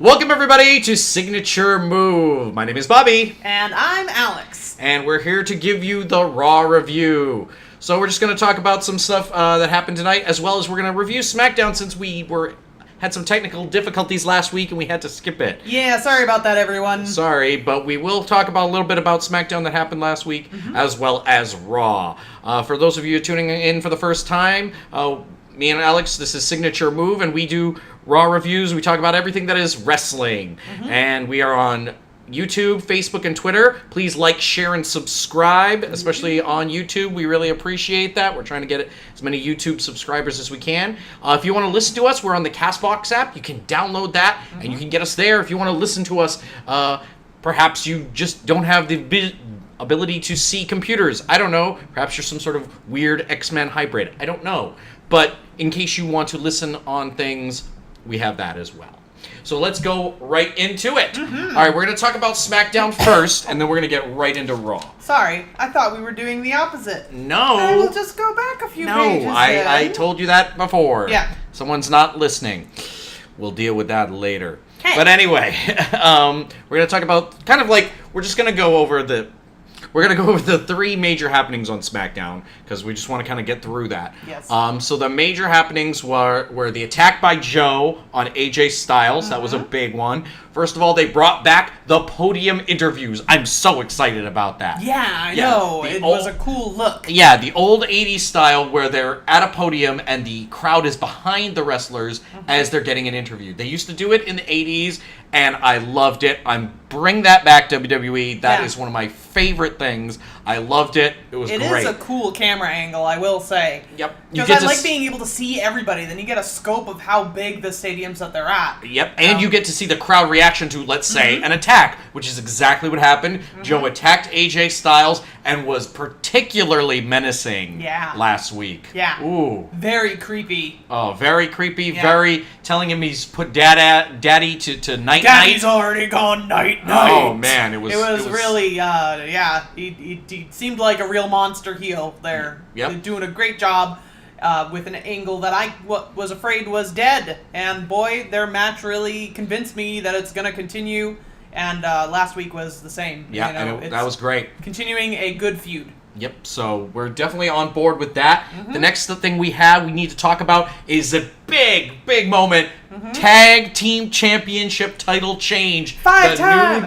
Welcome everybody to Signature Move. My name is Bobby. And I'm Alex. And we're here to give you the Raw review. So we're just going to talk about some stuff that happened tonight, as well as we're going to review Smackdown since we had some technical difficulties last week and we had to skip it. Yeah, sorry about that, everyone. Sorry, but we will talk about a little bit about Smackdown that happened last week, as well as Raw. For those of you tuning in for the first time, me and Alex, this is Signature Move, and we do Raw reviews. We talk about everything that is wrestling. And we are on YouTube, Facebook, and Twitter. Please like, share, and subscribe, especially on YouTube. We really appreciate that. We're trying to get as many YouTube subscribers as we can. If you want to listen to us, we're on the CastBox app. You can download that, and you can get us there. If you want to listen to us, perhaps you just don't have the ability to see computers. I don't know. Perhaps you're some sort of weird X-Men hybrid. I don't know. But in case you want to listen on things, we have that as well. So let's go right into it. All right, we're going to talk about SmackDown first, and then we're going to get right into Raw. Sorry, I thought we were doing the opposite. No. I will just go back a few pages. No, I told you that before. Yeah. Someone's not listening. We'll deal with that later. Hey. But anyway, we're going to talk about kind of like, we're going to go over the three major happenings on SmackDown, because we just want to kind of get through that. Yes. So the major happenings were the attack by Joe on AJ Styles. That was a big one. First of all, they brought back the podium interviews. I'm so excited about that. Yeah, I know. It was a cool look. Yeah, the old 80s style where they're at a podium and the crowd is behind the wrestlers as they're getting an interview. They used to do it in the 80s, and I loved it. Bring that back, WWE. That is one of my favorite things. I loved it. It was great. It is a cool camera angle, I will say. Yep. Because I like being able to see everybody. Then you get a scope of how big the stadiums that they're at. Yep. And you get to see the crowd reaction to, let's say, an attack, which is exactly what happened. Joe attacked AJ Styles and was particularly menacing last week. Yeah. Ooh. Very creepy. Oh, very creepy. Yeah. Very telling him he's put daddy to night. Daddy's already gone night. Oh man, it was really he seemed like a real monster heel there. Yep. Doing a great job with an angle that I was afraid was dead. And boy, their match really convinced me that it's going to continue. And last week was the same. Yeah, and that was great. Continuing a good feud. Yep, so we're definitely on board with that. The next thing we need to talk about is a big moment. Tag Team Championship title change. Five-time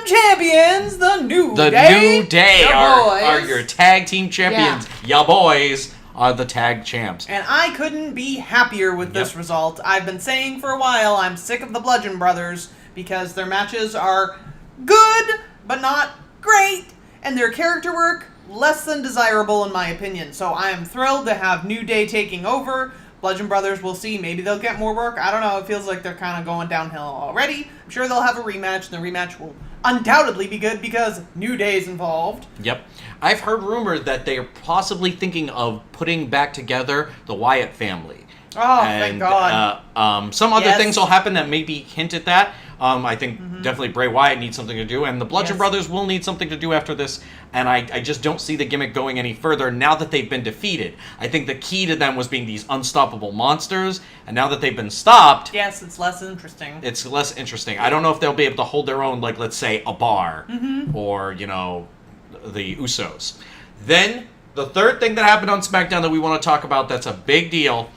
champions, the New Day. The New Day are your tag team champions. Ya boys are the tag champs. And I couldn't be happier with this result. I've been saying for a while I'm sick of the Bludgeon Brothers because their matches are good, but not great, and their character work less than desirable in my opinion. So I am thrilled to have New Day taking over. Bludgeon Brothers, we'll see. Maybe they'll get more work. I don't know. It feels like they're kind of going downhill already. I'm sure they'll have a rematch, and the rematch will undoubtedly be good because New Day's involved. Yep. I've heard rumored that they are possibly thinking of putting back together the Wyatt family. Oh, thank God. Some other things will happen that maybe hint at that. I think definitely Bray Wyatt needs something to do, and the Bludgeon Brothers will need something to do after this, and I just don't see the gimmick going any further now that they've been defeated. I think the key to them was being these unstoppable monsters, and now that they've been stopped... Yes, it's less interesting. It's less interesting. I don't know if they'll be able to hold their own, like, let's say, a bar, or, the Usos. Then, the third thing that happened on SmackDown that we want to talk about that's a big deal...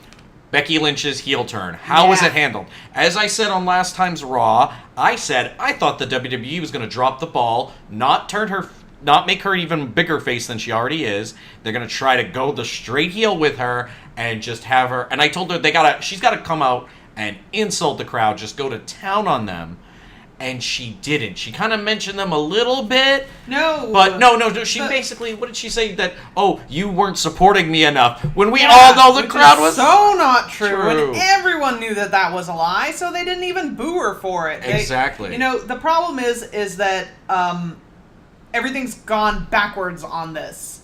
Becky Lynch's heel turn. How was it handled? As I said on last time's Raw, I said I thought the WWE was going to drop the ball, not make her even bigger face than she already is. They're going to try to go the straight heel with her and just have her. And I told her she's got to come out and insult the crowd, just go to town on them. And she didn't. She kind of mentioned them a little bit. No. But no. She basically, what did she say? That, you weren't supporting me enough. When we all know the crowd was... so not true. And everyone knew that was a lie, so they didn't even boo her for it. Exactly. The problem is that everything's gone backwards on this.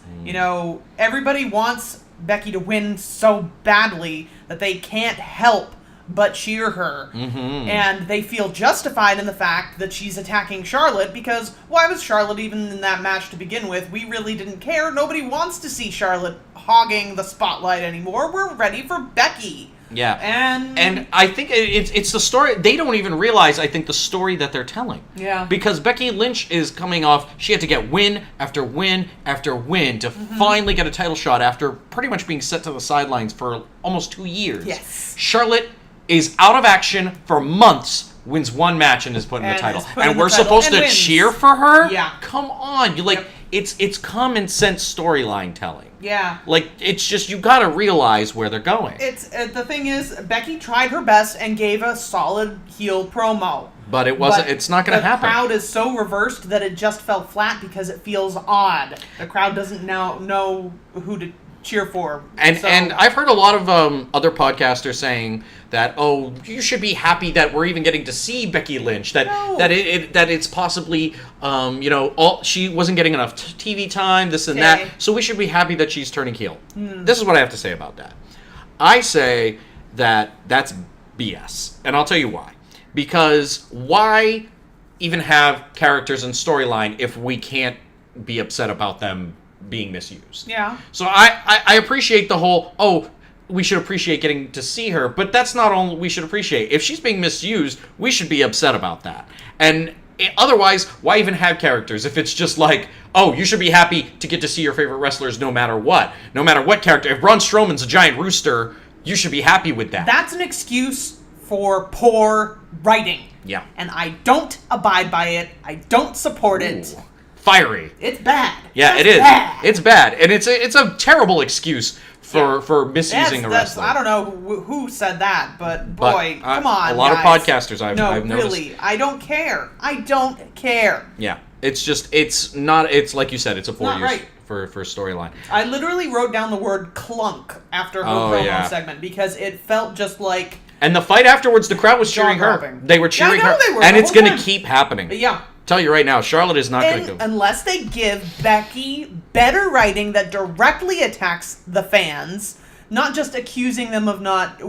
Everybody wants Becky to win so badly that they can't help but cheer her. And they feel justified in the fact that she's attacking Charlotte because why was Charlotte even in that match to begin with? We really didn't care. Nobody wants to see Charlotte hogging the spotlight anymore. We're ready for Becky. Yeah. And I think it's the story. They don't even realize, I think, the story that they're telling. Yeah. Because Becky Lynch is coming off, she had to get win after win after win to finally get a title shot after pretty much being set to the sidelines for almost 2 years. Yes. Charlotte is out of action for months, wins one match and is put in the title. And we're supposed to cheer for her? Yeah. Come on. You it's common sense storyline telling. Yeah. It's just, you gotta realize where they're going. It's the thing is, Becky tried her best and gave a solid heel promo. But it's not gonna happen. The crowd is so reversed that it just fell flat because it feels odd. The crowd doesn't now know who to cheer for. And I've heard a lot of other podcasters saying that, oh, you should be happy that we're even getting to see Becky Lynch. That it's possibly she wasn't getting enough TV time, this and that. So we should be happy that she's turning heel. This is what I have to say about that. I say that that's BS, and I'll tell you why. Because why even have characters and storyline if we can't be upset about them being misused? Yeah. So I appreciate the whole, we should appreciate getting to see her, but that's not all we should appreciate. If she's being misused, we should be upset about that. And otherwise, why even have characters if it's just like, oh, you should be happy to get to see your favorite wrestlers no matter what. No matter what character. If Braun Strowman's a giant rooster, you should be happy with that. That's an excuse for poor writing. Yeah. And I don't abide by it. I don't support it. Fiery. It's bad. Yeah, it is. Bad. It's bad. And it's a terrible excuse for misusing a wrestler. I don't know who said that, but boy, come on, a lot guys. of podcasters I've noticed. No, really, I don't care. I don't care. Yeah, it's like you said, it's a 4 years right. for storyline. I literally wrote down the word clunk after her promo segment because it felt just like. And the fight afterwards, the crowd was cheering her. They were cheering her, and it's going to keep happening. Yeah. Tell you right now, Charlotte is not going to go. Unless they give Becky better writing that directly attacks the fans, not just accusing them of not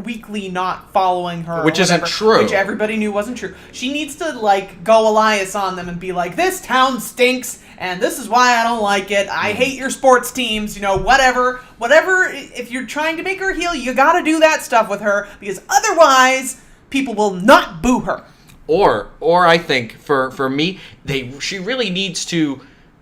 following her. Which isn't true. Which everybody knew wasn't true. She needs to, go Elias on them and be like, this town stinks, and this is why I don't like it. I hate your sports teams, whatever. Whatever, if you're trying to make her heel, you gotta do that stuff with her, because otherwise, people will not boo her. Or I think for me, she really needs to.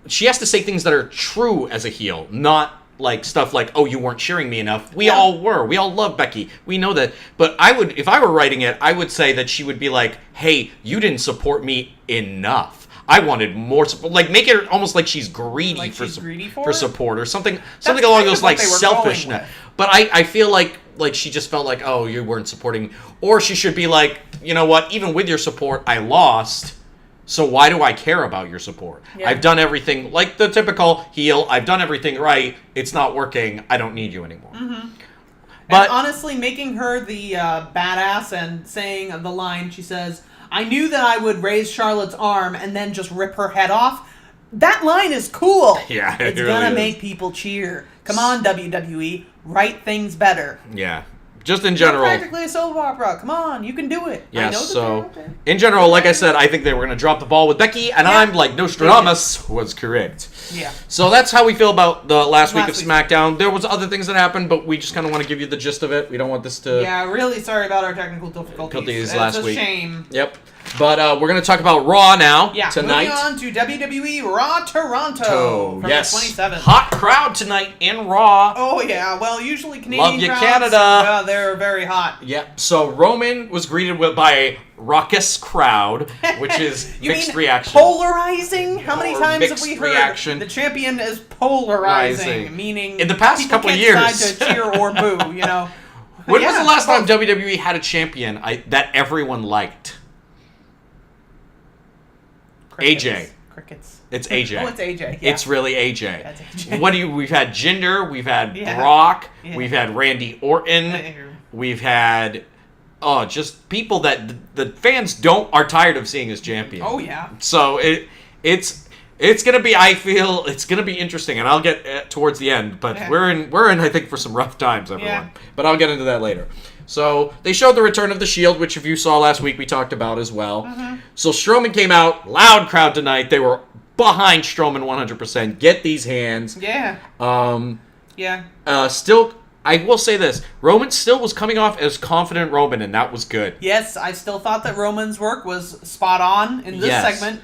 She has to say things that are true as a heel, not like stuff like, "Oh, you weren't cheering me enough." We all were. We all love Becky. We know that. But if I were writing it, I would say that she would be like, "Hey, you didn't support me enough. I wanted more support." Like, make it almost like she's greedy for support or something along those selfishness. But I feel like she just felt like, oh, you weren't supporting me. Or she should be like, you know what, even with your support, I lost, so why do I care about your support? Yeah. I've done everything, like the typical heel, I've done everything right, it's not working, I don't need you anymore. Mm-hmm. But and honestly, making her the badass and saying the line, she says, I knew that I would raise Charlotte's arm and then just rip her head off. That line is cool. Yeah, it's really gonna make people cheer. Come on, WWE, write things better. Yeah, just in general. It's practically a soap opera. Come on, you can do it. Yeah, I know so in general, like I said, I think they were gonna drop the ball with Becky, and I'm like, Nostradamus was correct. Yeah. So that's how we feel about the last week of SmackDown. There was other things that happened, but we just kind of want to give you the gist of it. We don't want this to. Yeah, really sorry about our technical difficulties. Last week. It's a shame. Yep. But we're going to talk about Raw now tonight. Moving on to WWE Raw Toronto from the 27th. Hot crowd tonight in Raw. Oh, yeah. Well, usually Canadian Love you, crowds, Canada. They're very hot. Yep. So Roman was greeted by a raucous crowd, which is mixed reaction. Polarizing? How many times have we heard the champion is polarizing? Meaning in the past couple of years. Decide to cheer or boo, When was the last time WWE had a champion that everyone liked? AJ. Crickets. It's AJ. Oh, it's AJ. Yeah. It's really AJ. That's AJ. We've had Jinder, we've had Brock, we've had Randy Orton, we've had just people that the fans are tired of seeing as champion. Oh yeah. So it's gonna be, I feel it's gonna be interesting, and I'll get towards the end, but we're in I think for some rough times, everyone. Yeah. But I'll get into that later. So they showed the return of the Shield, which if you saw last week, we talked about as well. Mm-hmm. So Strowman came out, loud crowd tonight. They were behind Strowman 100%. Get these hands. Yeah. Still I will say this. Roman still was coming off as confident Roman, and that was good. Yes, I still thought that Roman's work was spot on in this segment.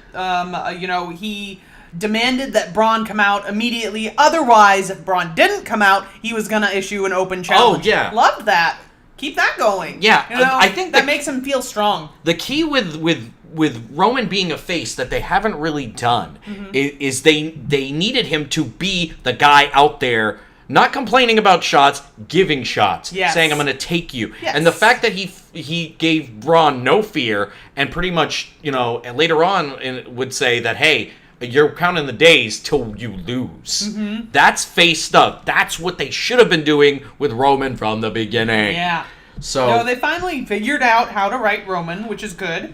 He demanded that Braun come out immediately. Otherwise, if Braun didn't come out, he was going to issue an open challenge. Oh, yeah. Loved that. Keep that going. Yeah, I think that makes him feel strong. The key with Roman being a face that they haven't really done is they needed him to be the guy out there, not complaining about shots, giving shots, saying, I'm going to take you. Yes. And the fact that he gave Braun no fear and pretty much, later on would say that, hey, you're counting the days till you lose. That's face stuff. That's what they should have been doing with Roman from the beginning. Yeah. So no, they finally figured out how to write Roman, which is good.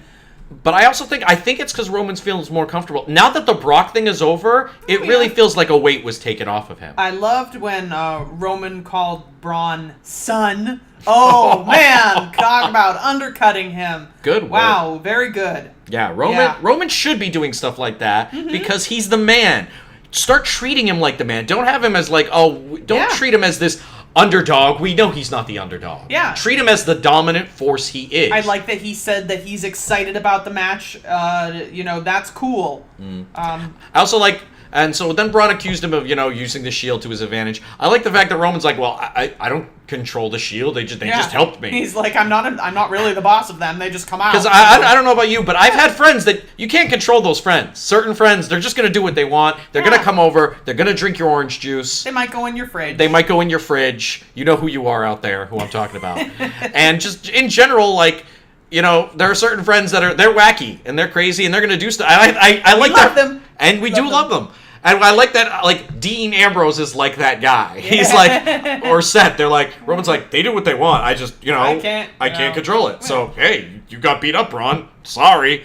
But I also think it's because Roman's feels more comfortable. Now that the Brock thing is over, it really feels like a weight was taken off of him. I loved when Roman called Braun son. Oh, man. Talk about undercutting him. Good work. Wow, very good. Yeah, Roman should be doing stuff like that because he's the man. Start treating him like the man. Don't have him as don't treat him as this underdog. We know he's not the underdog. Yeah. Treat him as the dominant force he is. I like that he said that he's excited about the match. That's cool. I also like... And so then Braun accused him of, using the Shield to his advantage. I like the fact that Roman's like, well, I don't control the Shield. They just helped me. He's like, I'm not really the boss of them. They just come out. Because I don't know about you, but I've had friends that you can't control those friends. Certain friends, they're just going to do what they want. They're going to come over. They're going to drink your orange juice. They might go in your fridge. You know who you are out there, who I'm talking about. And just in general, there are certain friends that they're wacky and they're crazy and they're going to do stuff. I like that. Them. And we do love them. And I like that, Dean Ambrose is like that guy. Yeah. He's like, or Seth, they're like, Roman's like, they do what they want. I just, I can't control it. So, hey, you got beat up, Braun. Sorry.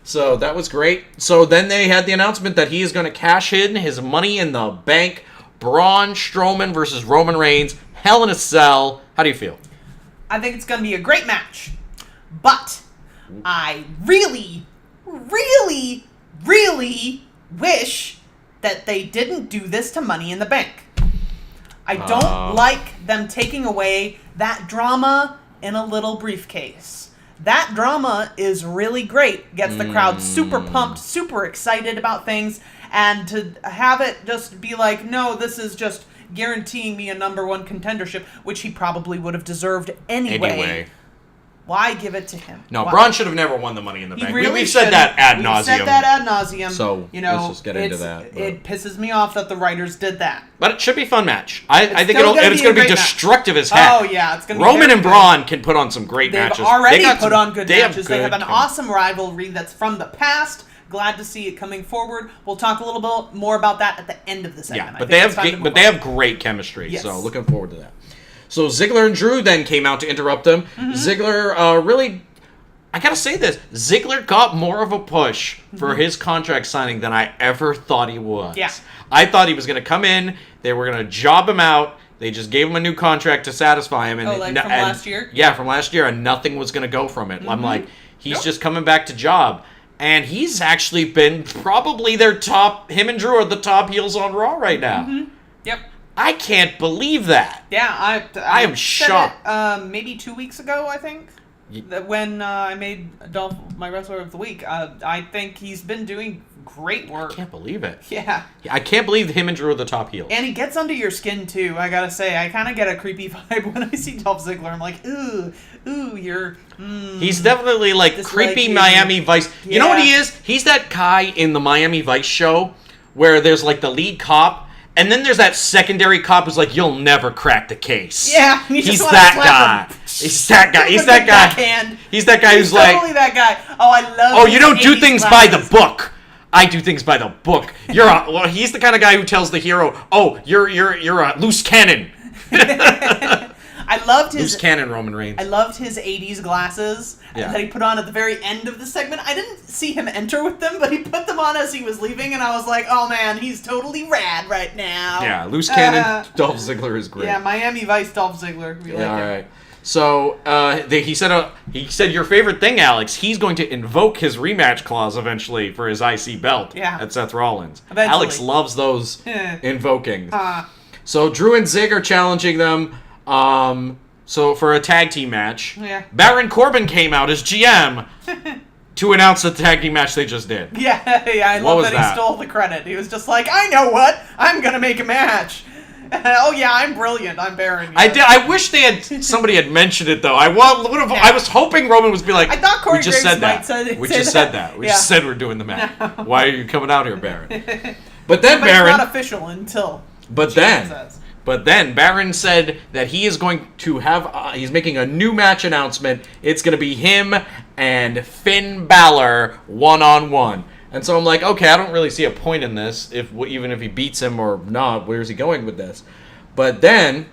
So that was great. So then they had the announcement that he is going to cash in his Money in the Bank. Braun Strowman versus Roman Reigns. Hell in a Cell. How do you feel? I think it's going to be a great match. But I really, really, really wish that they didn't do this to Money in the Bank. I don't like them taking away that drama in a little briefcase. That drama is really great. Gets the crowd super pumped, super excited about things, and to have it just be like, no, this is just guaranteeing me a #1 contendership, which he probably would have deserved anyway. Why give it to him? No, Braun should have never won the Money in the Bank. Really We've said that ad nauseum. We've said that ad nauseum. So let's just get into that. But It pisses me off that the writers did that. But it should be a fun match. I think it's going to be destructive as heck. Oh, yeah. It's going to be Roman and Braun can put on some great matches. They've already put on good matches. They have an awesome awesome rivalry that's from the past. Glad to see it coming forward. We'll talk a little bit more about that at the end of the segment. Yeah, but they have great chemistry. Yes. So looking forward to that. So Ziggler and Drew then came out to interrupt them. Ziggler really... I gotta say this, Ziggler got more of a push for his contract signing than I ever thought he would. Yeah. I thought he was gonna come in, they were gonna job him out, they just gave him a new contract to satisfy him. And, from last year? Yeah, from last year, and nothing was gonna go from it. I'm like, he's just coming back to job. And he's actually been probably him and Drew are the top heels on Raw right now. Yep. I can't believe that. Yeah, I am shocked. Maybe 2 weeks ago, I think. When I made Dolph my Wrestler of the Week, I think he's been doing great work. I can't believe it. Yeah. I can't believe him and Drew are the top heels. And he gets under your skin, too, I gotta say. I kind of get a creepy vibe when I see Dolph Ziggler. I'm like, ooh, you're... He's definitely like creepy Miami Vice. Yeah. You know what he is? He's that guy in the Miami Vice show where there's like the lead cop, and then there's that secondary cop who's like, you'll never crack the case. Yeah, he's that guy. He's that guy. He's that guy. Backhand. He's that guy who's like, totally that guy. Oh, I love. Oh, you don't do things by the book. I do things by the book. He's the kind of guy who tells the hero, "Oh, you're a loose cannon." I loved his loose cannon Roman Reigns. I loved his 80s glasses that he put on at the very end of the segment. I didn't see him enter with them, but he put them on as he was leaving, and I was like, oh man, he's totally rad right now. Yeah, loose cannon Dolph Ziggler is great. Yeah, Miami Vice Dolph Ziggler. We like all right. So he said your favorite thing, Alex. He's going to invoke his rematch clause eventually for his IC belt at Seth Rollins. Eventually. Alex loves those invoking. So Drew and Zig are challenging them. So for a tag team match, Yeah. Baron Corbin came out as GM to announce the tag team match they just did. Yeah, I What love was that he that? stole the credit. He was just like, I know what? I'm going to make a match. Oh, yeah, I'm brilliant. I'm Baron. I did. I wish somebody had mentioned it though. I was hoping Roman was be like. I thought Corey we just Graves said that. might We just said that. We Yeah. just said we're doing the match. No. Why are you coming out here, Baron? But then But Baron. it's not official until. But GM then, says. Baron said that he is going to have. He's making a new match announcement. It's going to be him and Finn Balor 1-on-1. And so I'm like, okay, I don't really see a point in this. Even if he beats him or not, where's he going with this? But then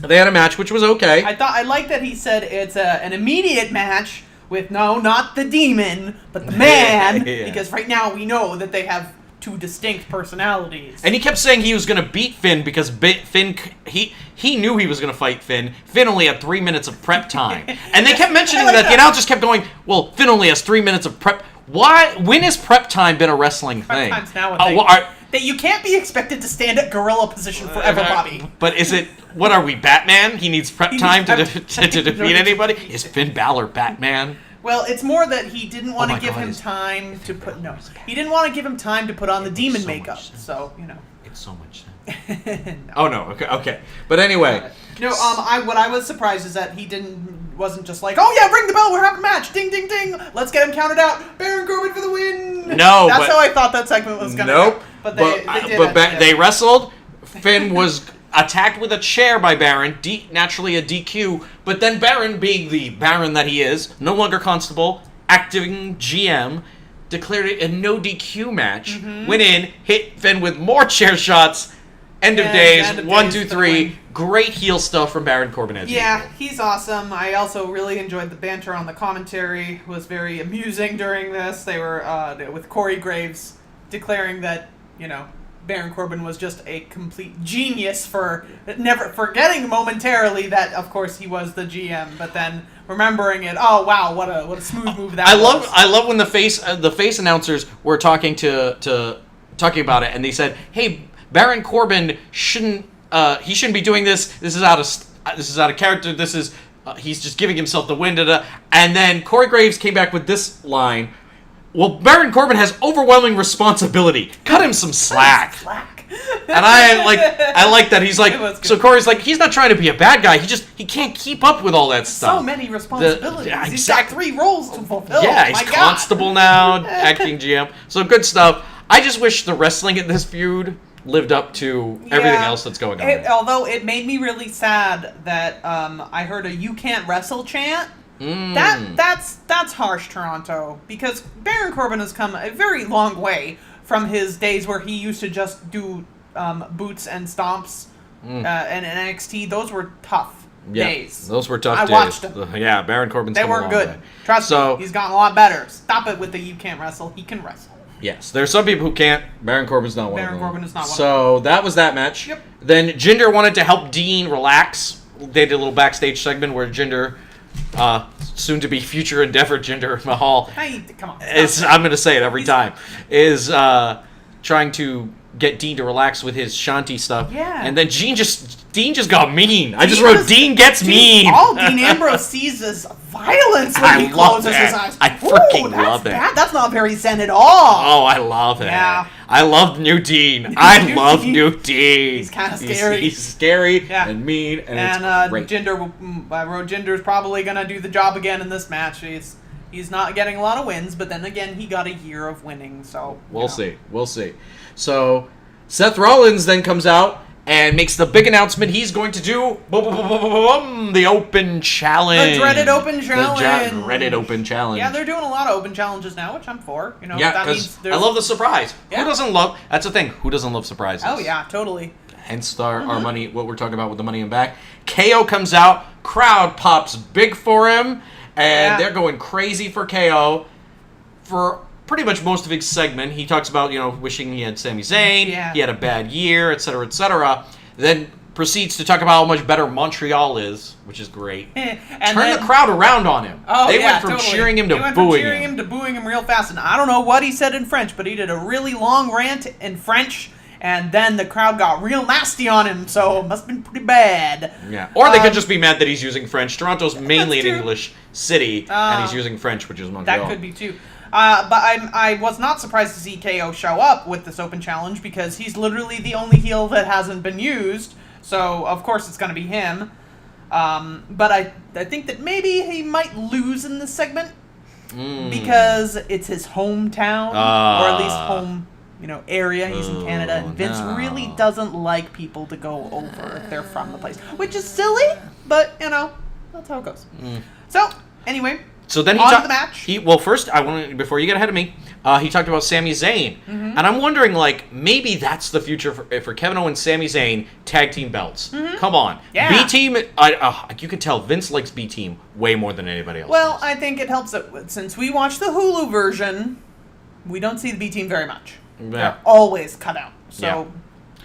they had a match, which was okay. I like that he said it's an immediate match with not the demon, but the man. Yeah. Because right now we know that they have two distinct personalities. And he kept saying he was going to beat Finn because Finn, he knew he was going to fight Finn. Finn only had 3 minutes of prep time. And they kept mentioning like that. The that. announcers kept going, well, Finn only has 3 minutes of prep. Why? When has prep time been a wrestling thing? Times now that you can't be expected to stand at gorilla position forever, Bobby. But is it, what are we, Batman? He needs prep time to defeat anybody? Is Finn Balor Batman? Well, it's more that he didn't want Oh to my give God, him it's- time to put he didn't want to give him time to put on the demon so makeup. much sense. So It's so much sense. No. Oh, no. Okay. But anyway. No, what I was surprised is that he wasn't just like, oh yeah, ring the bell, we're having a match, ding ding ding, let's get him counted out, Baron Corbin for the win. No, that's but- how I thought that segment was gonna Nope. go. But they wrestled. Finn was attacked with a chair by Baron, naturally a DQ. But then Baron, being the Baron that he is, no longer constable, acting GM, declared it a no DQ match. Went in, hit Finn with more chair shots. End of days. end of 1, days 2, for the 3. win. Great heel stuff from Baron Corbin as Yeah, usual. he's awesome. I also really enjoyed the banter on the commentary. It was very amusing during this. They were with Corey Graves declaring that, Baron Corbin was just a complete genius for never forgetting momentarily that, of course, he was the GM, but then remembering it. Oh wow, what a smooth move that was. I love when the face announcers were talking talking about it, and they said, "Hey, Baron Corbin shouldn't be doing this. This is out of character. This is he's just giving himself the win." And then Corey Graves came back with this line. Well, Baron Corbin has overwhelming responsibility. Cut him some slack. And I like that. He's like, so Corey's like, he's not trying to be a bad guy. He can't keep up with all that stuff. So many responsibilities. Yeah, He's got 3 roles to fulfill. Yeah, My he's God. constable now, acting GM. So good stuff. I just wish the wrestling in this feud lived up to everything else that's going on. Although it made me really sad that I heard a "You can't wrestle" chant. That's harsh, Toronto, because Baron Corbin has come a very long way from his days where he used to just do boots and stomps and NXT. Those were tough days. Those were tough days. I watched them. Yeah, Baron Corbin's They come a weren't long good. way. Trust So- me, he's gotten a lot better. Stop it with the "You can't wrestle." He can wrestle. Yes, there's some people who can't. Baron Corbin's not one of them. Baron Corbin is not one of So that was that match. Yep. Then Jinder wanted to help Dean relax. They did a little backstage segment where Jinder, soon to be future endeavor Jinder Mahal, Hey, come on. I'm going to say it every time, is trying to get Dean to relax with his Shanti stuff. Yeah. And then Dean just got mean. I just wrote Dean gets mean. All Dean Ambrose sees is violence when he love closes that. his eyes. I freaking that's love it. bad. That's not very zen at all. Oh, I love it. Yeah. I love new Dean. I New love Dean. new Dean. He's kinda scary. He's scary Yeah. and mean, and And it's great. Jinder's probably gonna do the job again in this match. He's not getting a lot of wins, but then again, he got a year of winning, so We'll see. So Seth Rollins then comes out and makes the big announcement he's going to do the Open Challenge. The dreaded Open Challenge. The dreaded Open Challenge. Yeah, they're doing a lot of open challenges now, which I'm for. Yeah, that because means I there's. love the surprise. Yeah. Who doesn't love? That's the thing. Who doesn't love surprises? Oh yeah, totally. Hence our money. What we're talking about with the Money in Back. KO comes out. Crowd pops big for him, and they're going crazy for KO for pretty much most of his segment. He talks about wishing he had Sami Zayn. Yeah. He had a bad year, etc., etc. Then proceeds to talk about how much better Montreal is, which is great. And Turn the crowd around on him. Oh, they yeah, went from totally. cheering him They to went from booing cheering him to booing him real fast. And I don't know what he said in French, but he did a really long rant in French. And then the crowd got real nasty on him, so it must have been pretty bad. Yeah. Or they could just be mad that he's using French. Toronto's mainly an true. English city, and he's using French, which is Montreal. That could be too. But I was not surprised to see KO show up with this open challenge because he's literally the only heel that hasn't been used. So, of course, it's going to be him. But I think that maybe he might lose in this segment because it's his hometown, or at least home area. He's in Canada, and Vince really doesn't like people to go over if they're from the place, which is silly, but that's how it goes. So anyway, so then on to the match. First I want to, before you get ahead of me, he talked about Sami Zayn, and I'm wondering maybe that's the future for Kevin Owens, Sami Zayn tag team belts. Come on, yeah. B team. You can tell Vince likes B team way more than anybody else. Well, does. I think it helps that since we watch the Hulu version, we don't see the B team very much. Yeah. They're always cut out. So, Yeah.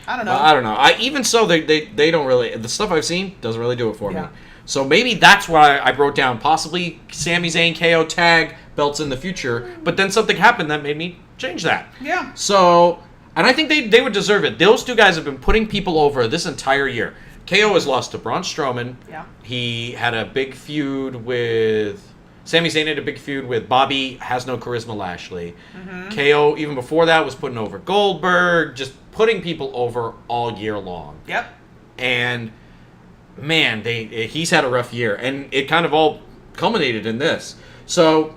I don't know. I don't know. Even so, they don't really. The stuff I've seen doesn't really do it for me. Yeah. So maybe that's why I wrote down possibly Sami Zayn KO tag belts in the future. But then something happened that made me change that. Yeah. So, and I think they would deserve it. Those two guys have been putting people over this entire year. KO has lost to Braun Strowman. Yeah. He had a big feud with... Sami Zayn had a big feud with Bobby Has No Charisma Lashley. KO, even before that, was putting over Goldberg, just putting people over all year long. Yep. And, man, he's had a rough year. And it kind of all culminated in this. So...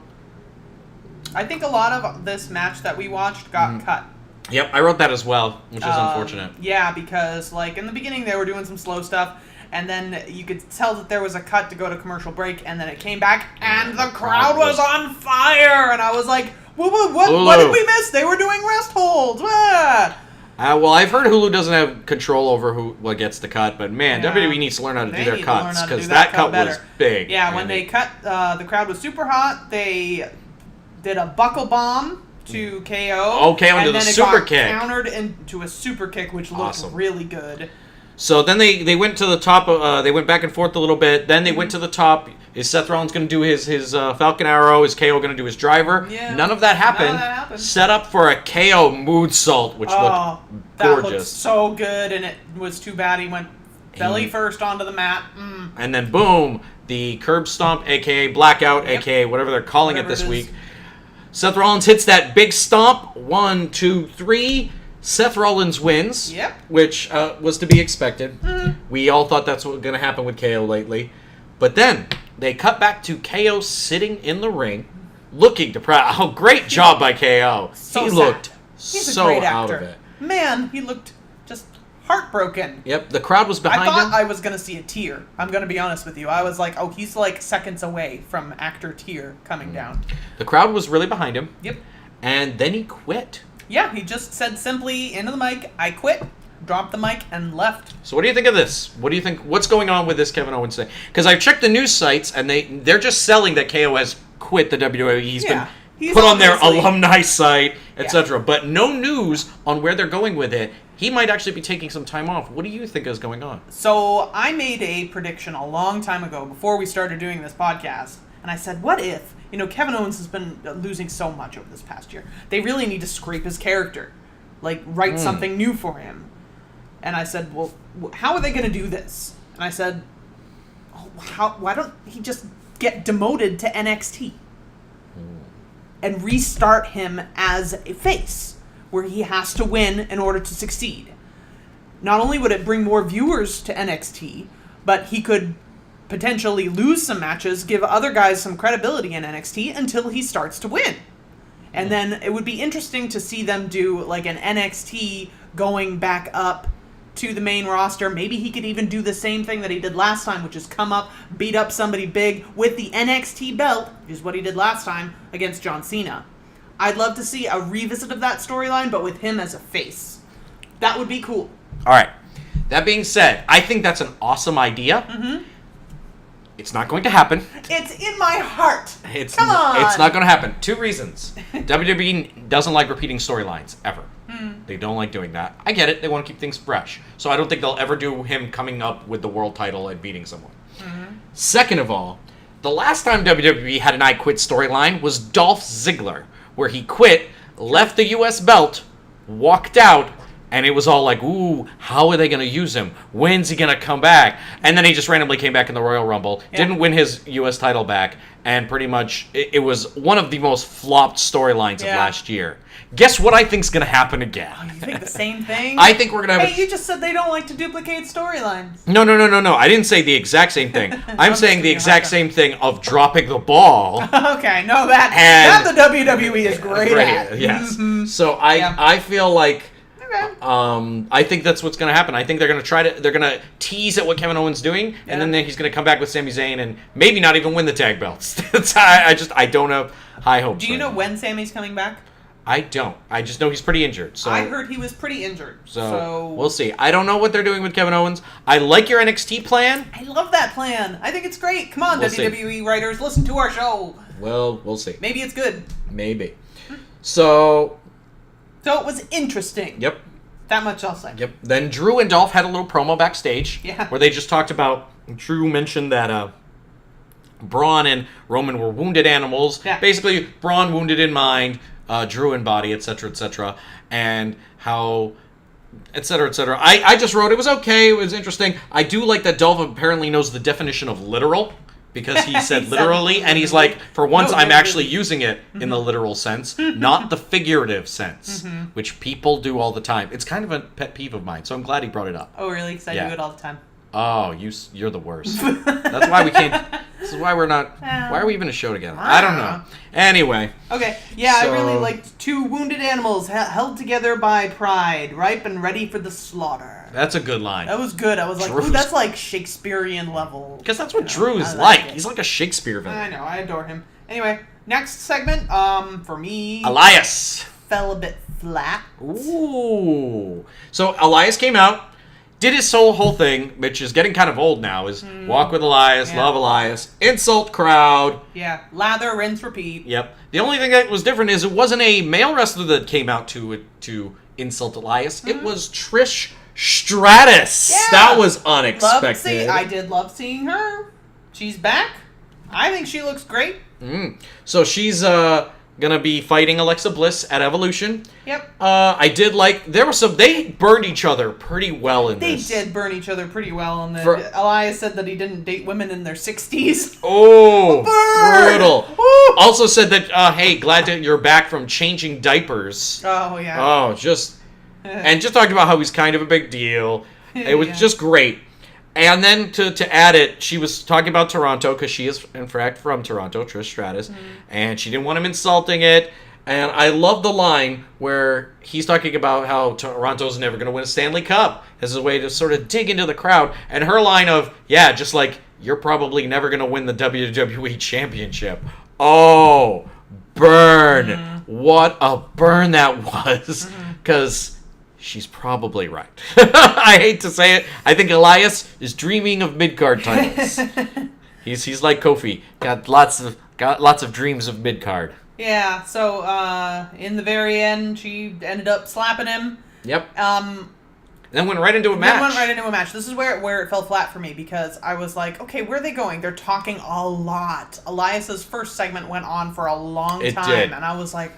I think a lot of this match that we watched got cut. Yep, I wrote that as well, which is unfortunate. Yeah, because, in the beginning they were doing some slow stuff, and then you could tell that there was a cut to go to commercial break, and then it came back, and the crowd was on fire! And I was like, what did we miss? They were doing rest holds! Ah! Well, I've heard Hulu doesn't have control over what gets the cut, but man, Yeah. WWE needs to learn how to do their cuts, because do that cut better. was big. Yeah, when they cut, the crowd was super hot. They did a buckle bomb to KO. Oh, KO into and the then super it got kick. countered into a super kick, which looked Awesome. really good. So then they went to the top. They went back and forth a little bit. Then they went to the top. Is Seth Rollins going to do his Falcon Arrow? Is KO going to do his driver? Yeah. None of that happened. Set up for a KO moonsault, which looked that gorgeous. looked so good, and it was too bad he went belly first onto the mat. And then boom, the curb stomp, aka blackout, aka whatever they're calling it this week. Seth Rollins hits that big stomp. 1, 2, 3. Seth Rollins wins, which was to be expected. We all thought that's what was going to happen with KO lately. But then they cut back to KO sitting in the ring, looking depressed. Oh, great job by KO. He looked He's so a great out actor. of it. Man, he looked just heartbroken. Yep, the crowd was behind I thought him. I was going to see a tear. I'm going to be honest with you. I was like, oh, he's seconds away from actor tear coming down. The crowd was really behind him. Yep. And then he quit. Yeah, he just said simply into the mic, I quit, dropped the mic, and left. So what do you think of this? What do you think? What's going on with this Kevin Owens thing? Because I've checked the news sites, and they're just selling that KO has quit the WWE. He's been put on their alumni site, etc. But no news on where they're going with it. He might actually be taking some time off. What do you think is going on? So I made a prediction a long time ago before we started doing this podcast, and I said, what if, Kevin Owens has been losing so much over this past year. They really need to scrape his character, write something new for him. And I said, well, how are they going to do this? And I said, why don't he just get demoted to NXT and restart him as a face, where he has to win in order to succeed? Not only would it bring more viewers to NXT, but he could potentially lose some matches, give other guys some credibility in NXT until he starts to win. And then it would be interesting to see them do an NXT going back up to the main roster. Maybe he could even do the same thing that he did last time, which is come up, beat up somebody big with the NXT belt, which is what he did last time against John Cena. I'd love to see a revisit of that storyline, but with him as a face. That would be cool. All right. That being said, I think that's an awesome idea. It's not going to happen. It's in my heart. Come on. It's not going to happen. 2 reasons. WWE doesn't like repeating storylines, ever. They don't like doing that. I get it. They want to keep things fresh. So I don't think they'll ever do him coming up with the world title and beating someone. Second of all, the last time WWE had an I Quit storyline was Dolph Ziggler, where he quit, left the U.S. belt, walked out, And it was all like, ooh, how are they going to use him? When's he going to come back? And then he just randomly came back in the Royal Rumble, didn't win his U.S. title back, and pretty much it was one of the most flopped storylines of last year. Guess what I think's going to happen again? Oh, you think the same thing? I think we're going to have... Hey, you just said they don't like to duplicate storylines. No. I didn't say the exact same thing. I'm saying the exact same thing of dropping the ball. Okay, no, that the WWE is great at. Yes. Mm-hmm. So I feel like... I think that's what's going to happen. I think they're going to tease at what Kevin Owens doing, and then he's going to come back with Sami Zayn and maybe not even win the tag belts. I don't have high hopes. Do you know when Sami's coming back? I don't. I just know he's pretty injured. So I heard he was pretty injured. So we'll see. I don't know what they're doing with Kevin Owens. I like your NXT plan. I love that plan. I think it's great. Come on, WWE writers, listen to our show. Well, we'll see. Maybe it's good. Maybe. So it was interesting. Yep. That much I'll say. Yep. Then Drew and Dolph had a little promo backstage. Yeah. Where they just talked about, Drew mentioned that Braun and Roman were wounded animals. Yeah. Basically, Braun wounded in mind, Drew in body, etc., and how, etc. I just wrote, it was okay, it was interesting. I do like that Dolph apparently knows the definition of literal, because he said literally, and he's like, for once I'm actually using it in the literal sense, not the figurative sense, which people do all the time. It's kind of a pet peeve of mine, so I'm glad he brought it up. Oh, really? Because I do it all the time. Oh, you're the worst. That's why we can't... This is why we're not... Why are we even a show together? I don't know. Anyway. Okay, yeah, I really liked two wounded animals held together by pride, ripe and ready for the slaughter. That's a good line. That was good. I was like, ooh, that's like Shakespearean level. Because that's what Drew is like. He's like a Shakespeare villain. I know, I adore him. Anyway, next segment, for me... Elias. Fell a bit flat. Ooh. So Elias came out. Did his whole thing, which is getting kind of old now, is walk with Elias, love Elias, insult crowd. Yeah, lather, rinse, repeat. Yep. The only thing that was different is it wasn't a male wrestler that came out to insult Elias. It was Trish Stratus. Yeah. That was unexpected. I did love seeing her. She's back. I think she looks great. So she's gonna be fighting Alexa Bliss at Evolution. Yep. I did like, they burned each other pretty well in this. They did burn each other pretty well in the Elias said that he didn't date women in their 60s. Oh, brutal. Also said that, hey, glad that you're back from changing diapers. Oh, yeah. Oh, and just talking about how he's kind of a big deal. It was just great. And then to add it, she was talking about Toronto, because she is, in fact, from Toronto, Trish Stratus, and she didn't want him insulting it. And I love the line where he's talking about how Toronto's never going to win a Stanley Cup as a way to sort of dig into the crowd. And her line of, yeah, just like, you're probably never going to win the WWE Championship. Oh, burn. What a burn that was. Because... she's probably right. I hate to say it. I think Elias is dreaming of mid-card titles. He's like Kofi. Got lots of dreams of mid-card. Yeah, so in the very end she ended up slapping him. Yep. Then went right into a match. This is where it fell flat for me, because I was like, okay, where are they going? They're talking a lot. Elias's first segment went on for a long time. It did. And I was like,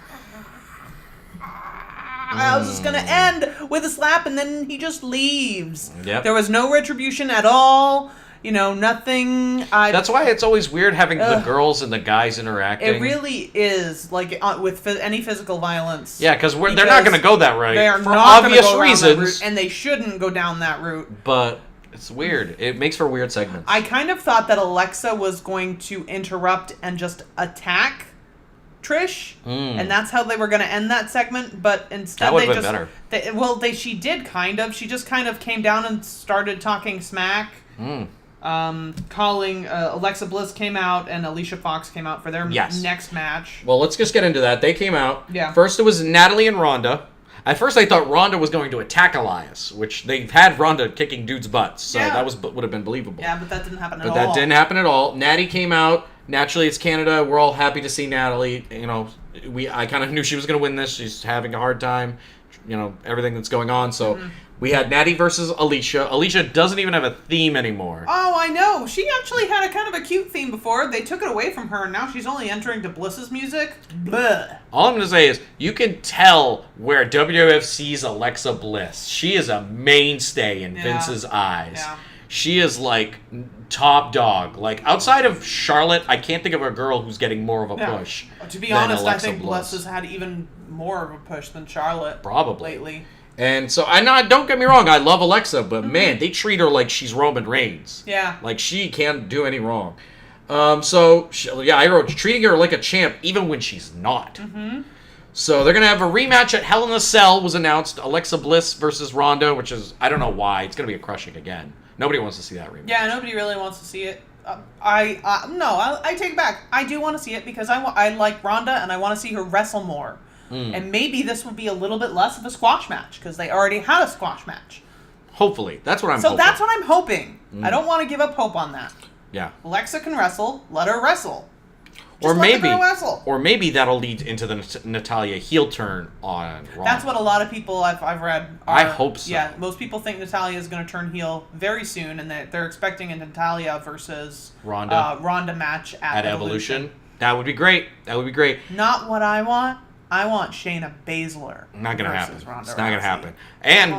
I was just going to end with a slap, and then he just leaves. Yep. There was no retribution at all. You know, nothing. That's why it's always weird having the girls and the guys interacting. It really is, like, with any physical violence. Yeah, because they're not going to go that route. They are for not obvious go reasons. Down that route, and they shouldn't go down that route. But it's weird. It makes for weird segments. I kind of thought that Alexa was going to interrupt and just attack Trish, and that's how they were going to end that segment, but instead that would have been better. She did kind of. She just kind of came down and started talking smack. Calling Alexa Bliss came out and Alicia Fox came out for their next match. Well, let's just get into that. They came out. Yeah. First it was Nattie and Ronda. At first I thought Ronda was going to attack Elias, which they've had Ronda kicking dudes' butts, so that would have been believable. Yeah, but that didn't happen at all. But that didn't happen at all. Nattie came out. Naturally, it's Canada. We're all happy to see Natalie, I kind of knew she was going to win this. She's having a hard time, everything that's going on. So we had Nattie versus Alicia. Alicia doesn't even have a theme anymore. Oh, I know. She actually had a kind of a cute theme before. They took it away from her, and now she's only entering to Bliss's music. Blah. All I'm going to say is you can tell where WWF sees Alexa Bliss. She is a mainstay in Vince's eyes. Yeah. She is like top dog. Like outside of Charlotte, I can't think of a girl who's getting more of a push. To be than honest, Alexa I think Bliss has had even more of a push than Charlotte. Probably lately. And so, don't get me wrong, I love Alexa, but man, they treat her like she's Roman Reigns. Yeah. Like she can't do any wrong. I wrote treating her like a champ even when she's not. Mm-hmm. So they're going to have a rematch at Hell in a Cell was announced. Alexa Bliss versus Ronda, which is, I don't know why. It's going to be a crushing again. Nobody wants to see that rematch. Yeah, nobody really wants to see it. I take it back. I do want to see it because I like Ronda and I want to see her wrestle more. And maybe this will be a little bit less of a squash match because they already had a squash match. Hopefully. That's what I'm hoping. hoping. So that's what I'm hoping. I don't want to give up hope on that. Yeah. Alexa can wrestle. Let her wrestle. Or let the girl wrestle. Or maybe that'll lead into the Natalya heel turn on Raw. That's what a lot of people I've read. I hope so. Yeah, most people think Natalya is going to turn heel very soon, and they're expecting a Natalya versus Ronda match at Evolution. That would be great. Not what I want. I want Shayna Baszler. Not going to happen. Ronda it's not going to Rousey. happen. And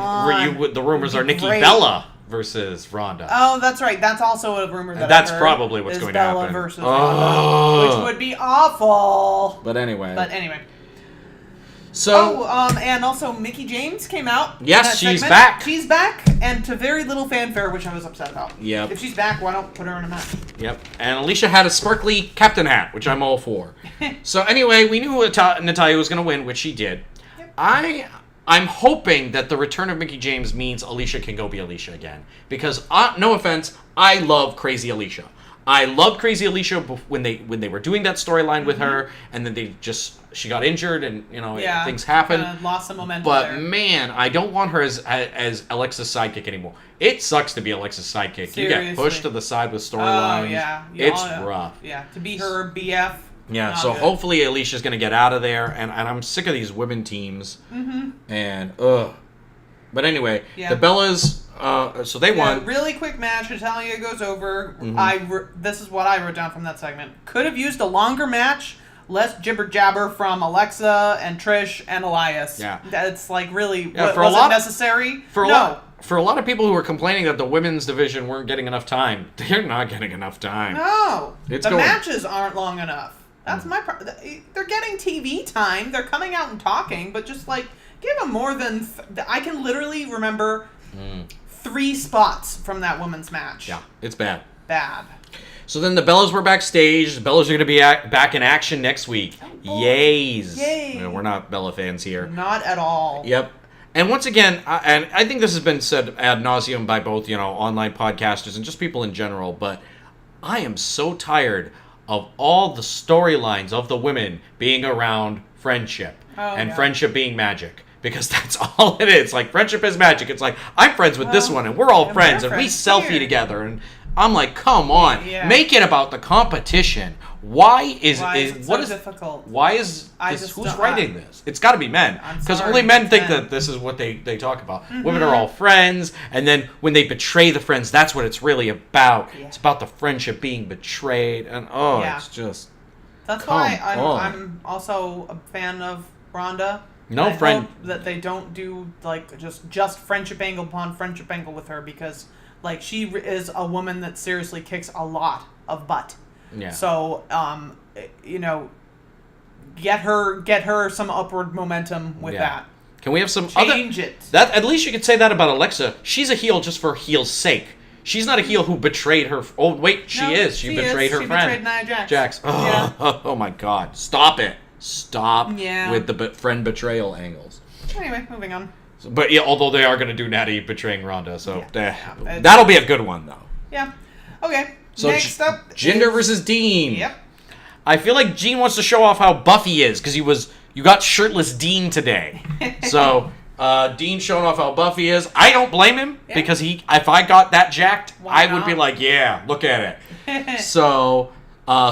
the rumors are Nikki Bella versus Ronda. Oh, that's right. That's also a rumor that that's I heard probably what's is going Bella to happen. Versus Ronda, which would be awful. But anyway. So, and also Mickie James came out. Yes, she's back. She's back, and to very little fanfare, which I was upset about. Yep. If she's back, why don't put her in a match? Yep. And Alicia had a sparkly captain hat, which I'm all for. So anyway, we knew Natalya was going to win, which she did. Yep. I'm hoping that the return of Mickie James means Alicia can go be Alicia again. Because, no offense, I love Crazy Alicia. I loved Crazy Alicia when they were doing that storyline with her, and then she got injured, and things happened. Lost some momentum. But man, I don't want her as Alexa's sidekick anymore. It sucks to be Alexa's sidekick. Seriously. You get pushed to the side with storylines. Oh yeah, it's rough. Yeah, to be her BF. Yeah, so good. Hopefully Alicia's gonna get out of there, and I'm sick of these women teams. Mm-hmm. And but anyway, the Bellas. So they won. Really quick match. Natalya goes over. Mm-hmm. This is what I wrote down from that segment. Could have used a longer match, less jibber jabber from Alexa and Trish and Elias. Yeah, that's like really was it necessary? For a lot of people who were complaining that the women's division weren't getting enough time, they're not getting enough time. No, matches aren't long enough. That's my problem. They're getting TV time. They're coming out and talking, but just like give them more than I can literally remember. 3 spots from that women's match. Yeah, it's bad. Bad. So then the Bellas were backstage. The Bellas are going to be back in action next week. Yays. Yay. We're not Bella fans here. Not at all. Yep. And once again, and I think this has been said ad nauseum by both, online podcasters and just people in general, but I am so tired of all the storylines of the women being around friendship and friendship being magic. Because that's all it is. Like, friendship is magic. It's like, I'm friends with this one, and we're all friends, and we selfie together. And I'm like, come on. Yeah. Make it about the competition. Why is it so difficult? Why is this, who's writing this? It's got to be men. Because only men think that this is what they talk about. Mm-hmm. Women are all friends, and then when they betray the friends, that's what it's really about. Yeah. It's about the friendship being betrayed. And, it's just... That's why I'm also a fan of Ronda. No friend hope that they don't do like just friendship angle upon friendship angle with her because like she is a woman that seriously kicks a lot of butt. Yeah. So get her some upward momentum with that. Can we have some change it? That at least you could say that about Alexa. She's a heel just for heel's sake. She's not a heel who betrayed her. Oh wait, she is. She betrayed her friend. She betrayed Nia Jax. Oh my God! Stop it. Stop with the friend betrayal angles. Anyway, moving on. But although they are going to do Nattie betraying Ronda, so that'll be a good one, though. Yeah. Okay. So next up, Jinder versus Dean. Yep. I feel like Gene wants to show off how buff he is because you got shirtless Dean today. So Dean showing off how buff he is. I don't blame him because if I got that jacked, I would be like, yeah, look at it. So.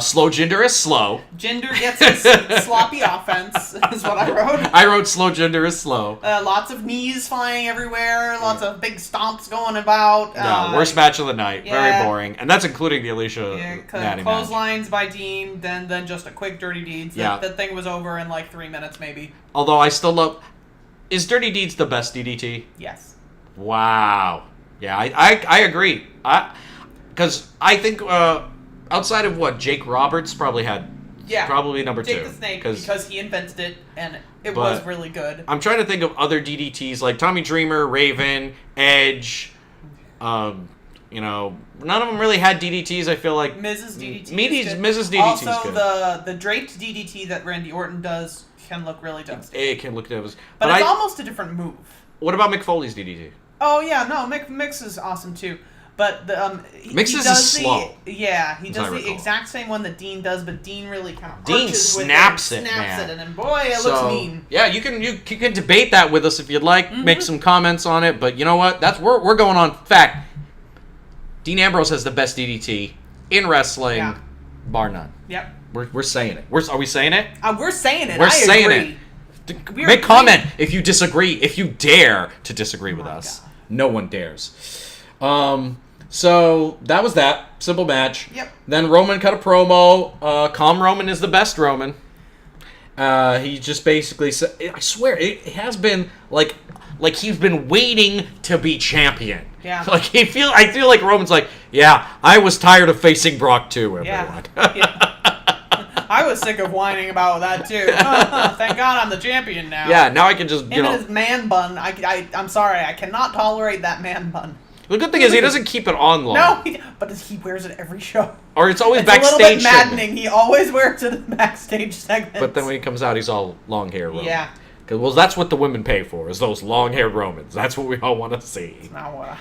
Slow Jinder is slow. Jinder gets his sloppy offense, is what I wrote. I wrote slow Jinder is slow. Lots of knees flying everywhere, lots of big stomps going about. Worst match of the night. Very boring. And that's including the Alicia Nattie clotheslines by Dean, then just a quick Dirty Deeds. That thing was over in like 3 minutes, maybe. Although I still love... Is Dirty Deeds the best DDT? Yes. Wow. Yeah, I agree. Because I think... outside of what Jake Roberts probably had, probably number Jake 2. the Snake, because he invented it and it was really good. I'm trying to think of other DDTs like Tommy Dreamer, Raven, Edge. None of them really had DDTs. I feel like Mrs. DDT. Mrs. DDT. Also, the draped DDT that Randy Orton does can look really devastating. It can look devastating, but it's almost a different move. What about Mick Foley's DDT? Oh yeah, no, Mix is awesome too. But the Mix is slow. He does the exact same one that Dean does, but Dean really kind of Dean snaps it, man. And then boy, it looks mean. Yeah, you can debate that with us if you'd like. Make some comments on it, but you know what? We're going on fact. Dean Ambrose has the best DDT in wrestling, bar none. Yep. We're saying it. Are we saying it? We're saying it. We're saying agree. it. Make comment if you disagree. If you dare to disagree with us. God. No one dares. So that was that simple match. Yep. Then Roman cut a promo. Calm Roman is the best Roman. He just basically said, I swear it has been like he's been waiting to be champion. Yeah. I feel like Roman's like, yeah, I was tired of facing Brock too, everyone. Yeah. I was sick of whining about that too. Thank God I'm the champion now. Yeah, now I can just Him and his man bun. I'm sorry, I cannot tolerate that man bun. The good thing is he doesn't keep it on long. No, but he wears it every show. Or it's always backstage. It's a little bit maddening. He always wears it in the backstage segments. But then when he comes out, he's all long hair Roman. Yeah. Well, that's what the women pay for, is those long-haired Romans. That's what we all want to see. It's not what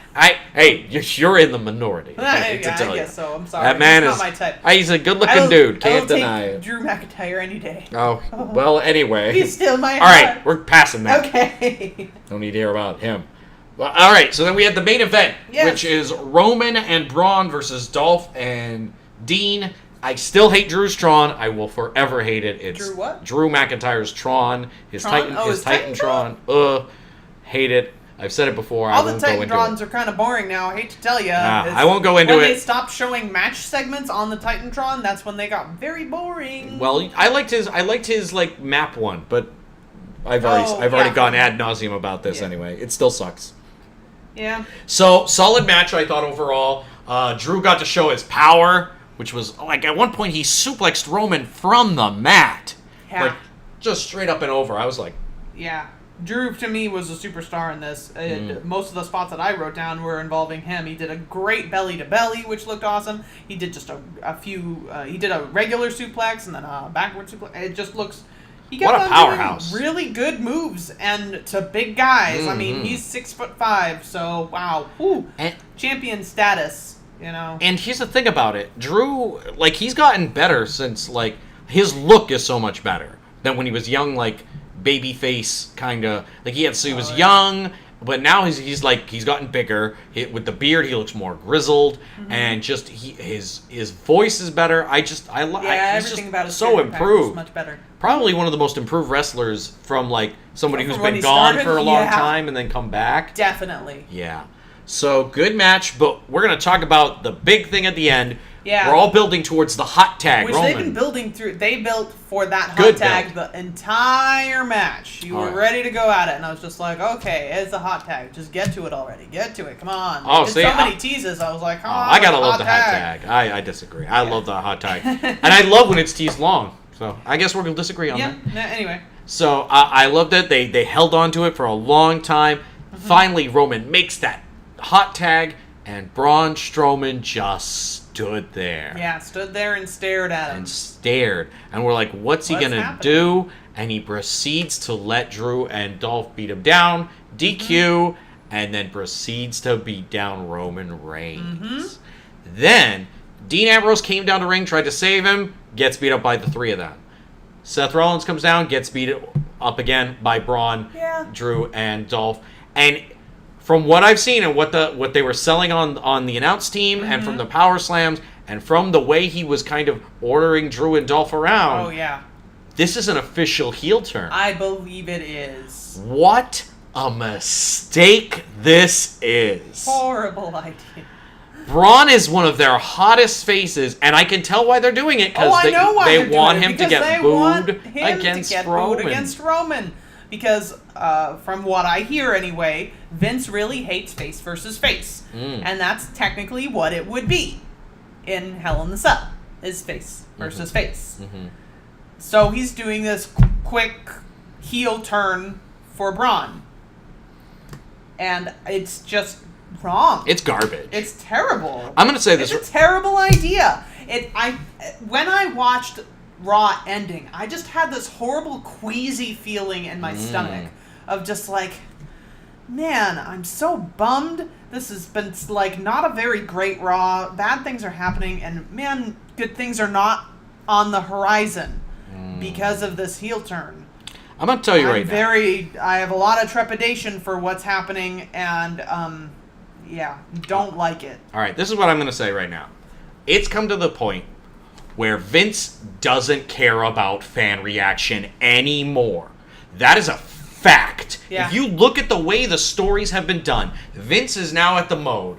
Hey, you're in the minority. I guess so. I'm sorry. That man not my type. He's a good-looking dude. Can't deny it. Drew McIntyre any day. Oh, well, anyway. He's still my heart. All right, we're passing that. Okay. Don't need to hear about him. Well, all right, so then we had the main event, which is Roman and Braun versus Dolph and Dean. I still hate Drew's Tron. I will forever hate it. It's Drew what? Drew McIntyre's Tron. His Titantron. Hate it. I've said it before. All the Titantrons are kind of boring now. I hate to tell you. I won't go into it. When they stopped showing match segments on the Titantron, that's when they got very boring. Well, I liked his like map one, but I've already gone ad nauseum about this anyway. It still sucks. Yeah. So solid match, I thought overall. Drew got to show his power, which was like at one point he suplexed Roman from the mat, like just straight up and over. I was like, yeah. Drew to me was a superstar in this. Most of the spots that I wrote down were involving him. He did a great belly to belly, which looked awesome. He did just a few. He did a regular suplex and then a backward suplex. It just looks. He what a powerhouse! Really good moves and to big guys. I mean, he's 6'5", so wow, champion status. You know. And here's the thing about it, Drew. Like he's gotten better since like his look is so much better than when he was young, like baby face kind of. Like he was young, but now he's gotten bigger. With the beard, he looks more grizzled, and just his voice is better. Everything about his so improved. Is much better. Probably one of the most improved wrestlers from like somebody who's been gone for a long time and then come back. Definitely. Yeah. So good match, but we're gonna talk about the big thing at the end. Yeah. We're all building towards the hot tag. Which Roman. they've been building through. They built for that hot tag the entire match. You were ready to go at it, and I was just like, okay, it's a hot tag. Just get to it already. Get to it. Come on. Many teases. I was like, I gotta love the hot tag. I disagree. I love the hot tag, and I love when it's teased long. So I guess we're gonna disagree on that. Anyway. So I loved it. They held on to it for a long time. Finally, Roman makes that hot tag, and Braun Strowman just stood there. Yeah, stood there and stared at him. And we're like, what's he going to do? And he proceeds to let Drew and Dolph beat him down, DQ, and then proceeds to beat down Roman Reigns. Then, Dean Ambrose came down the ring, tried to save him, gets beat up by the three of them. Seth Rollins comes down, gets beat up again by Braun, Drew, and Dolph. And from what I've seen and what they were selling on the announce team and from the power slams And from the way he was kind of ordering Drew and Dolph around, Oh, yeah. this is an official heel turn. I believe it is. What a mistake this is. Horrible idea. Braun is one of their hottest faces, and I can tell why they're doing it, because they want him to get booed against Roman. Because from what I hear anyway, Vince really hates face versus face. And that's technically what it would be in Hell in the Cell, is face versus face. So he's doing this quick heel turn for Braun. And it's just wrong. It's garbage. It's terrible. I'm going to say this. It's a terrible idea. When I watched Raw ending, I just had this horrible queasy feeling in my stomach of just like, man, I'm so bummed. This has been like not a very great Raw. Bad things are happening, and man, good things are not on the horizon because of this heel turn. I'm going to tell you now. I have a lot of trepidation for what's happening, and don't like it. All right, this is what I'm going to say right now. It's come to the point where Vince doesn't care about fan reaction anymore. That is a fact. Yeah. If you look at the way the stories have been done, Vince is now at the mode.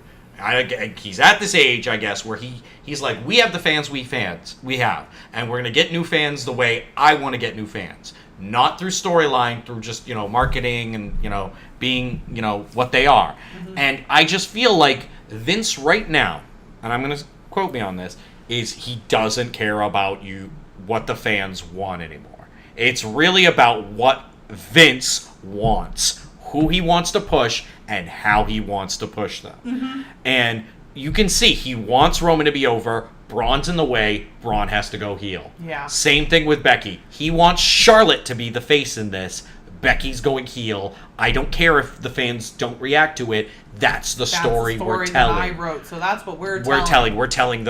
He's at this age, I guess, where he's like, we have the fans we have, and we're going to get new fans the way I want to get new fans. Not through storyline, through just, marketing and, being, what they are. And I just feel like Vince right now, and I'm going to quote me on this, is he doesn't care about what the fans want anymore. It's really about what Vince wants, who he wants to push, and how he wants to push them. And you can see he wants Roman to be over. Braun's in the way. Braun has to go heel. Yeah. Same thing with Becky. He wants Charlotte to be the face in this. Becky's going heel. I don't care if the fans don't react to it. That's the story we're telling. That I wrote, so that's what we're telling. We're telling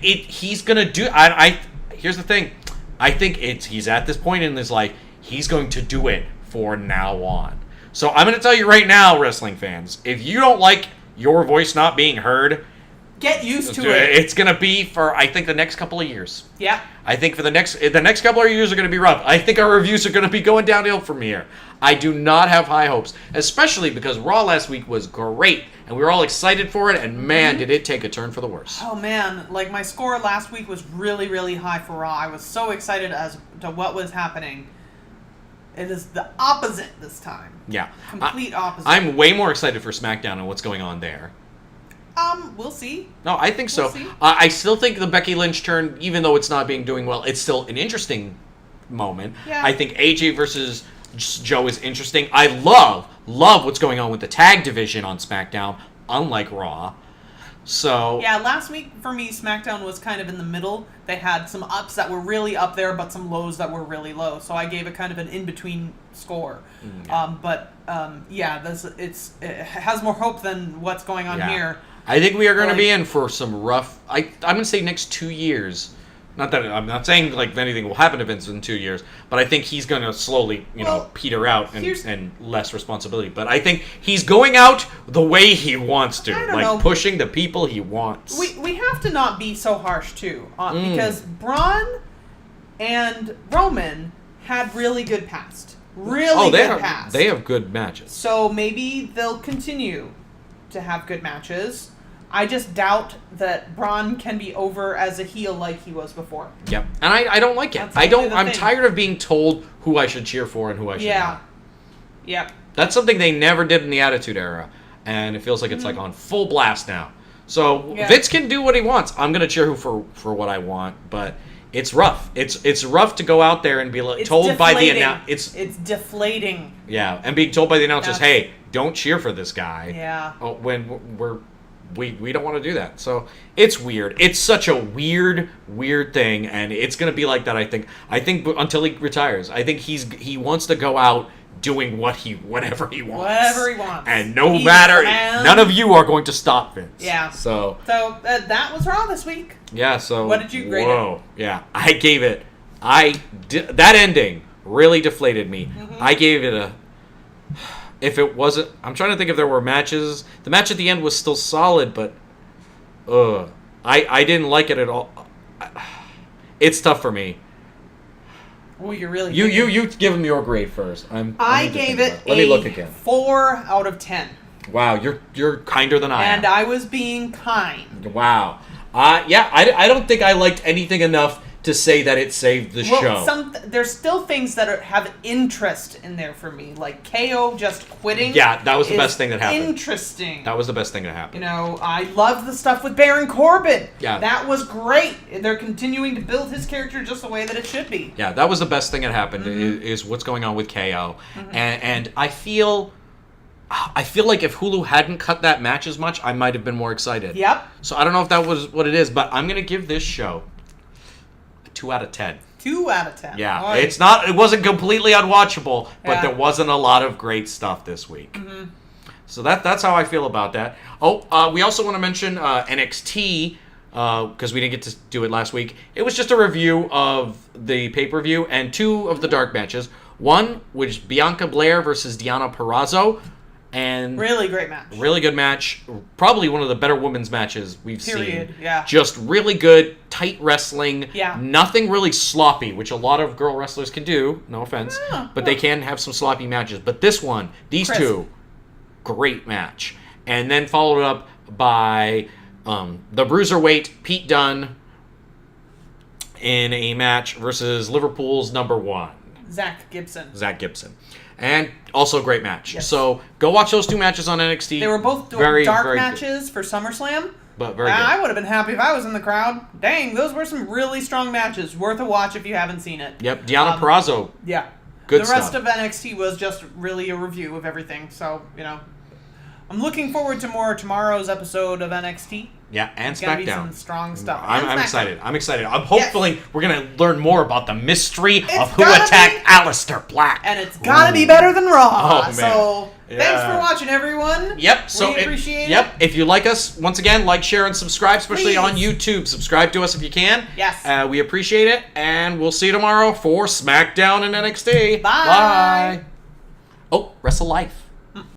he's gonna do. Here's the thing. I think he's at this point in his life. He's going to do it for now on. So I'm going to tell you right now, wrestling fans, if you don't like your voice not being heard, get used to it. It's going to be for, I think, the next couple of years. Yeah. I think the next couple of years are going to be rough. I think our reviews are going to be going downhill from here. I do not have high hopes, especially because Raw last week was great, and we were all excited for it, and man, did it take a turn for the worse. Oh man, like my score last week was really, really high for Raw. I was so excited as to what was happening. It is the opposite this time. Yeah. Complete opposite. I'm way more excited for SmackDown and what's going on there. We'll see. No, I think so. We'll see. I still think the Becky Lynch turn, even though it's not doing well, it's still an interesting moment. Yeah. I think AJ versus Joe is interesting. I love what's going on with the tag division on SmackDown, unlike Raw. So yeah, last week for me, SmackDown was kind of in the middle. They had some ups that were really up there, but some lows that were really low. So I gave it kind of an in-between score. It has more hope than what's going on here. I think we are going to be in for some rough. I'm going to say next 2 years. Not that I'm not saying like anything will happen to Vince in 2 years, but I think he's going to slowly, peter out and less responsibility. But I think he's going out the way he wants to, pushing the people he wants. We have to not be so harsh too, because Braun and Roman had really good past, past. They have good matches. So maybe they'll continue to have good matches. I just doubt that Braun can be over as a heel like he was before. Yep. And I don't like it. I'm tired of being told who I should cheer for and who I should not. Yep. That's something they never did in the Attitude Era. And it feels like it's like on full blast now. So Vince can do what he wants. I'm going to cheer for what I want, but it's rough. It's rough to go out there and be told by the announcer. It's deflating. Yeah, and being told by the announcers, hey, don't cheer for this guy. Yeah. When we don't want to do that. So it's weird. It's such a weird thing, and it's going to be like that, I think. I think until he retires. I think he wants to go out doing whatever he wants. Whatever he wants. And none of you are going to stop Vince. Yeah. So that was Raw this week. Yeah, so what did you grade it? Yeah. I gave it that ending really deflated me. I gave it if it wasn't, I'm trying to think if there were matches. The match at the end was still solid, but I didn't like it at all. It's tough for me. Oh, you're really... You give him your grade first. I gave it Let me look again. 4 out of 10. Wow, you're kinder than I am. And I was being kind. Wow. Yeah, I don't think I liked anything enough to say that it saved the show. There's still things that have interest in there for me, like KO just quitting. Yeah, that was the best thing that happened. Interesting. That was the best thing that happened. You know, I loved the stuff with Baron Corbin. Yeah. That was great. They're continuing to build his character just the way that it should be. Yeah, that was the best thing that happened, is what's going on with KO. And I feel like if Hulu hadn't cut that match as much, I might have been more excited. Yep. So I don't know if that was what it is, but I'm going to give this show 2 out of 10. 2 out of 10. Yeah, Right. it wasn't completely unwatchable, but there wasn't a lot of great stuff this week. So that's how I feel about that. Oh, we also want to mention NXT, because we didn't get to do it last week. It was just a review of the pay-per-view and 2 of the dark matches. One, which is Bianca Belair versus Deonna Purrazzo. And really great match. Really good match. Probably one of the better women's matches we've seen. Yeah. Just really good, tight wrestling. Yeah. Nothing really sloppy, which a lot of girl wrestlers can do. No offense. But they can have some sloppy matches. But this one, these 2, great match. And then followed up by the Bruiserweight Pete Dunne in a match versus Liverpool's number 1. Zach Gibson. And also a great match. Yes. So go watch those 2 matches on NXT. They were both very dark matches for SummerSlam. But very good. I would have been happy if I was in the crowd. Dang, those were some really strong matches. Worth a watch if you haven't seen it. Yep, Deonna Purrazzo. Yeah. Good the stuff. rest of NXT was just really a review of everything. So, you know, I'm looking forward to more tomorrow's episode of NXT. Yeah, and It's gonna be Smackdown. some strong stuff. I'm excited. I'm hopefully we're going to learn more about the mystery of who attacked Aleister Black. And it's got to be better than Raw. Oh, man. So, Yeah. thanks for watching, everyone. Yep. So we appreciate it. Yep. If you like us, once again, like, share, and subscribe, especially Please. on YouTube. Subscribe to us if you can. Yes. We appreciate it, and we'll see you tomorrow for SmackDown and NXT. Bye. Oh, Wrestle Life.